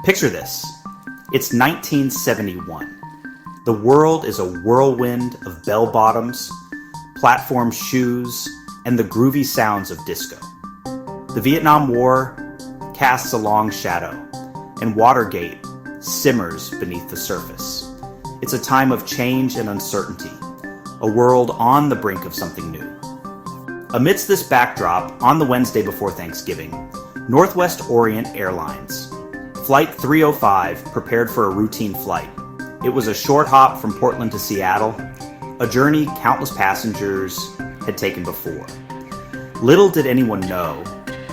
Picture this. It's 1971. The world is a whirlwind of bell-bottoms, platform shoes, and the groovy sounds of disco. The Vietnam War casts a long shadow, and Watergate simmers beneath the surface. It's a time of change and uncertainty, a world on the brink of something new. Amidst this backdrop, on the Wednesday before Thanksgiving, Northwest Orient Airlines, Flight 305 prepared for a routine flight. It was a short hop from Portland to Seattle, a journey countless passengers had taken before. Little did anyone know,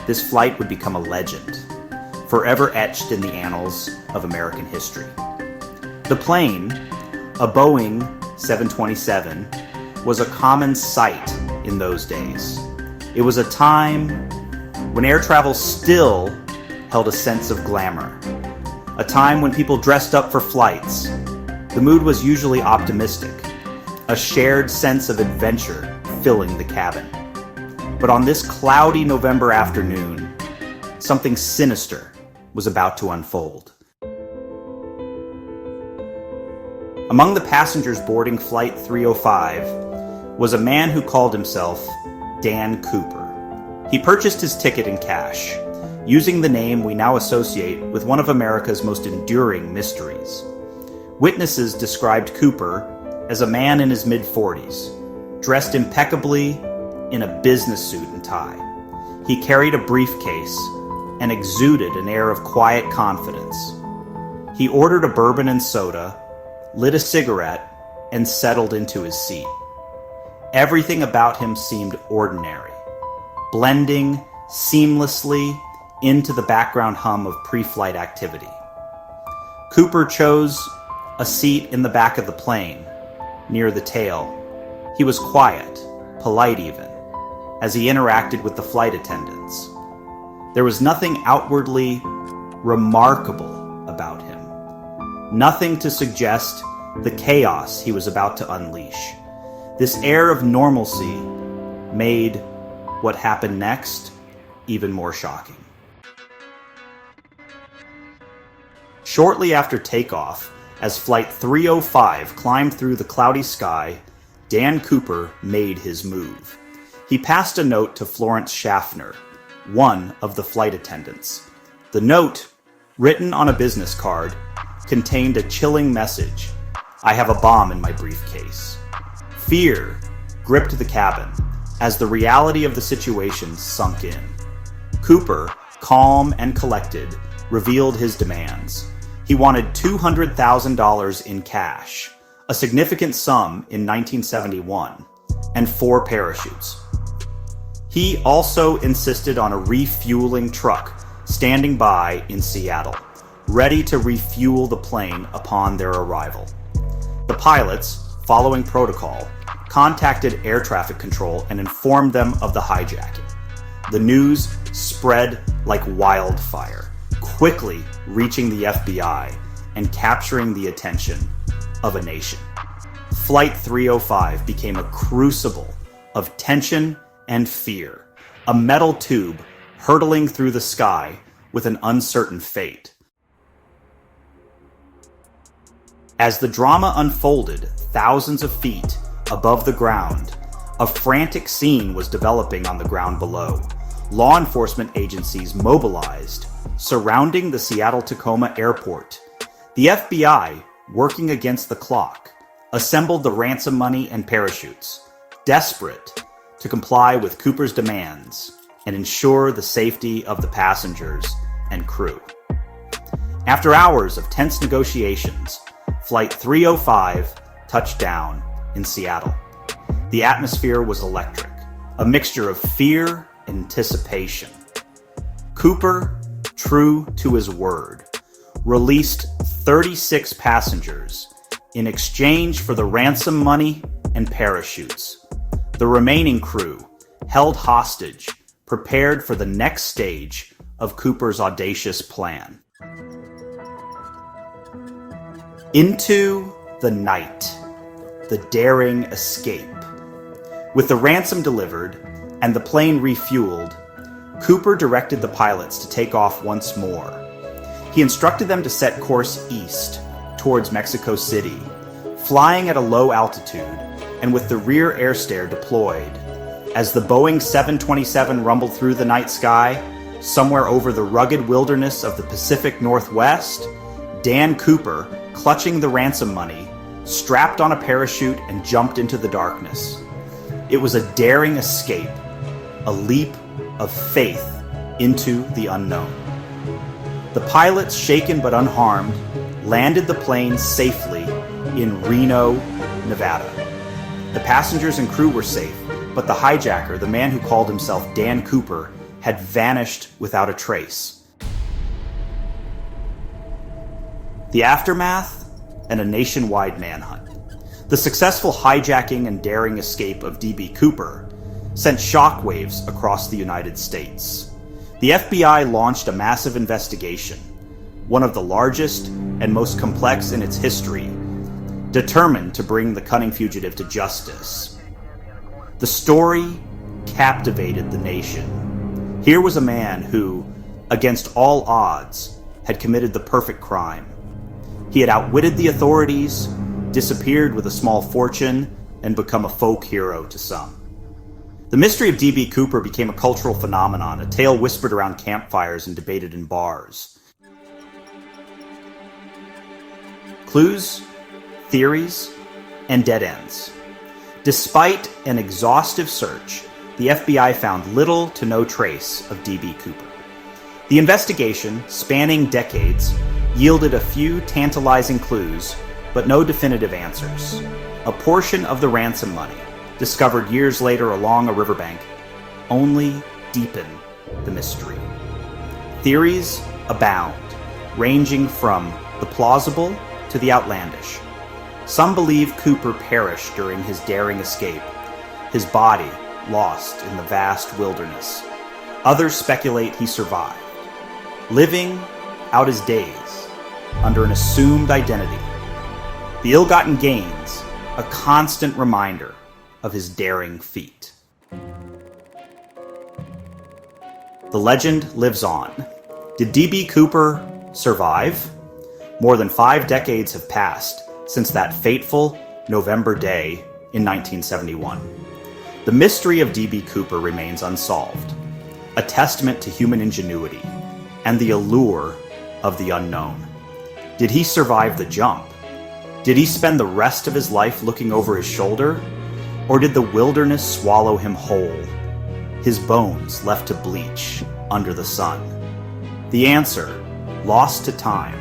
this flight would become a legend, forever etched in the annals of American history. The plane, a Boeing 727, was a common sight in those days. It was a time when air travel still held a sense of glamour, a time when people dressed up for flights. The mood was usually optimistic, a shared sense of adventure filling the cabin. But on this cloudy November afternoon, something sinister was about to unfold. Among the passengers boarding Flight 305 was a man who called himself Dan Cooper. He purchased his ticket in cash, using the name we now associate with one of America's most enduring mysteries. Witnesses described Cooper as a man in his mid-40s, dressed impeccably in a business suit and tie. He carried a briefcase and exuded an air of quiet confidence. He ordered a bourbon and soda, lit a cigarette, and settled into his seat. Everything about him seemed ordinary, blending seamlessly into the background hum of pre-flight activity. Cooper chose a seat in the back of the plane, near the tail. He was quiet, polite even, as he interacted with the flight attendants. There was nothing outwardly remarkable about him, nothing to suggest the chaos he was about to unleash. This air of normalcy made what happened next even more shocking. Shortly after takeoff, as Flight 305 climbed through the cloudy sky, Dan Cooper made his move. He passed a note to Florence Schaffner, one of the flight attendants. The note, written on a business card, contained a chilling message: "I have a bomb in my briefcase." Fear gripped the cabin as the reality of the situation sunk in. Cooper, calm and collected, revealed his demands. He wanted $200,000 in cash, a significant sum in 1971, and 4 parachutes. He also insisted on a refueling truck standing by in Seattle, ready to refuel the plane upon their arrival. The pilots, following protocol, contacted air traffic control and informed them of the hijacking. The news spread like wildfire, quickly reaching the FBI and capturing the attention of a nation. Flight 305 became a crucible of tension and fear, a metal tube hurtling through the sky with an uncertain fate. As the drama unfolded thousands of feet above the ground, a frantic scene was developing on the ground below. Law enforcement agencies mobilized, surrounding the Seattle-Tacoma airport. The FBI, working against the clock, assembled the ransom money and parachutes, desperate to comply with Cooper's demands and ensure the safety of the passengers and crew. After hours of tense negotiations, Flight 305 touched down in Seattle. The atmosphere was electric, a mixture of fear and anticipation. Cooper, true to his word, released 36 passengers in exchange for the ransom money and parachutes. The remaining crew, held hostage, prepared for the next stage of Cooper's audacious plan. Into the night, the daring escape. With the ransom delivered and the plane refueled, Cooper directed the pilots to take off once more. He instructed them to set course east, towards Mexico City, flying at a low altitude and with the rear air stair deployed. As the Boeing 727 rumbled through the night sky, somewhere over the rugged wilderness of the Pacific Northwest, Dan Cooper, clutching the ransom money, strapped on a parachute and jumped into the darkness. It was a daring escape, a leap of faith into the unknown. The pilots, shaken but unharmed, landed the plane safely in Reno, Nevada. The passengers and crew were safe, but the hijacker, the man who called himself Dan Cooper, had vanished without a trace. The aftermath and a nationwide manhunt. The successful hijacking and daring escape of D.B. Cooper sent shockwaves across the United States. The FBI launched a massive investigation, one of the largest and most complex in its history, determined to bring the cunning fugitive to justice. The story captivated the nation. Here was a man who, against all odds, had committed the perfect crime. He had outwitted the authorities, disappeared with a small fortune, and become a folk hero to some. The mystery of D.B. Cooper became a cultural phenomenon, a tale whispered around campfires and debated in bars. Clues, theories, and dead ends. Despite an exhaustive search, the FBI found little to no trace of D.B. Cooper. The investigation, spanning decades, yielded a few tantalizing clues, but no definitive answers. A portion of the ransom money, discovered years later along a riverbank, only deepened the mystery. Theories abound, ranging from the plausible to the outlandish. Some believe Cooper perished during his daring escape, his body lost in the vast wilderness. Others speculate he survived, living out his days under an assumed identity. The ill-gotten gains, a constant reminder of his daring feat. The legend lives on. Did D.B. Cooper survive? More than 5 decades have passed since that fateful November day in 1971. The mystery of D.B. Cooper remains unsolved, a testament to human ingenuity and the allure of the unknown. Did he survive the jump? Did he spend the rest of his life looking over his shoulder? Or did the wilderness swallow him whole, his bones left to bleach under the sun? The answer, lost to time,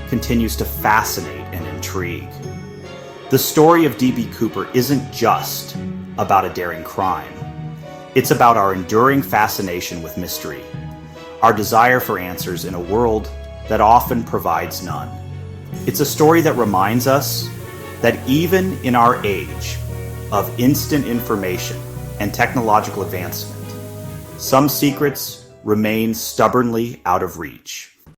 continues to fascinate and intrigue. The story of D.B. Cooper isn't just about a daring crime. It's about our enduring fascination with mystery, our desire for answers in a world that often provides none. It's a story that reminds us that even in our age of instant information and technological advancement, some secrets remain stubbornly out of reach.